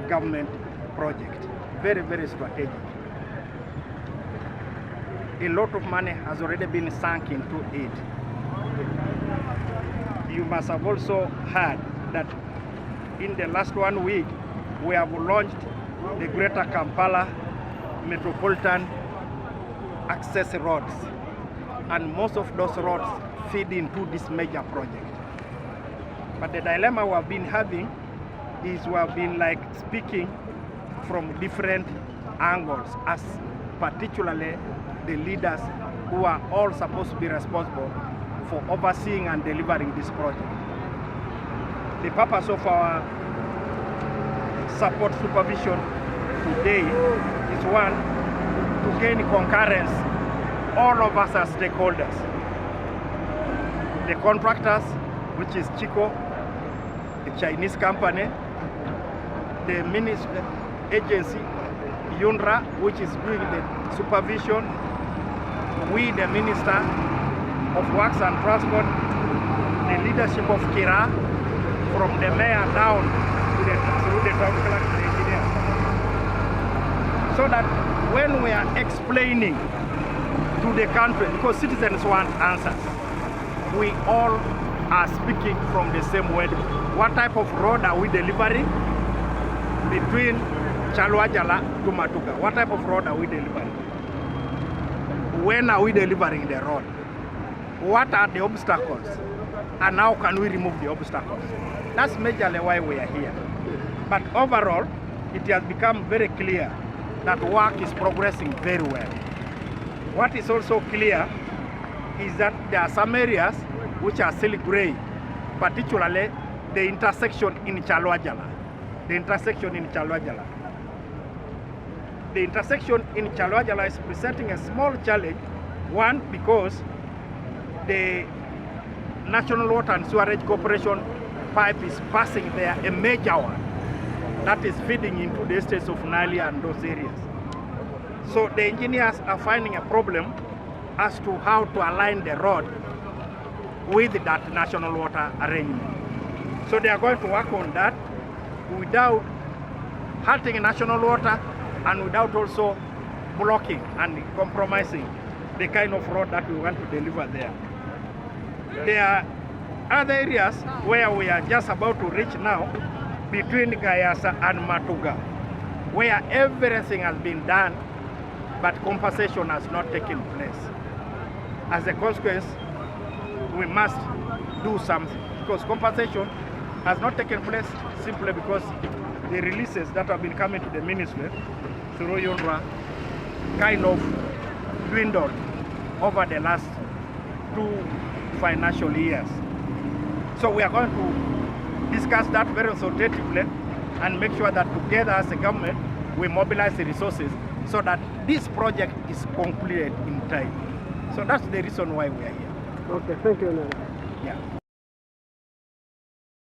government project, very, very strategic. A lot of money has already been sunk into it. You must have also heard that in the last 1 week, we have launched the Greater Kampala Metropolitan Access Roads, and most of those roads feed into this major project. But the dilemma we have been having is we have been like speaking from different angles, as particularly the leaders who are all supposed to be responsible for overseeing and delivering this project. The purpose of our support supervision today is, one, to gain concurrence, all of us as stakeholders. The contractors, which is Chico, a Chinese company, the ministry agency, UNRA, which is doing the supervision, we, the Minister of Works and Transport, the leadership of Kira, from the mayor down to the town clerk, the engineer. So that when we are explaining to the country, because citizens want answers, we all are speaking from the same word. What type of road are we delivering between Chalwajala to Matuga? What type of road are we delivering? When are we delivering the road? What are the obstacles? And how can we remove the obstacles? That's majorly why we are here. But overall, it has become very clear that work is progressing very well. What is also clear is that there are some areas which are still gray, particularly the intersection in Chalwajala. The intersection in Chalwajala. The intersection in Chalwajala is presenting a small challenge. One, because the National Water and Sewerage Corporation pipe is passing there, a major one, that is feeding into the estates of Nile and those areas. So the engineers are finding a problem as to how to align the road with that national water arrangement. So they are going to work on that without hurting national water and without also blocking and compromising the kind of road that we want to deliver there. There are other areas where we are just about to reach now, between Gayasa and Matuga, where everything has been done, but compensation has not taken place. As a consequence, we must do something, because compensation has not taken place simply because the releases that have been coming to the ministry through UNRWA kind of dwindled over the last 2 financial years. So we are going to discuss that very authoritatively and make sure that together as a government we mobilize the resources so that this project is completed in time. So that's the reason why we are here. Okay, thank you. Yeah.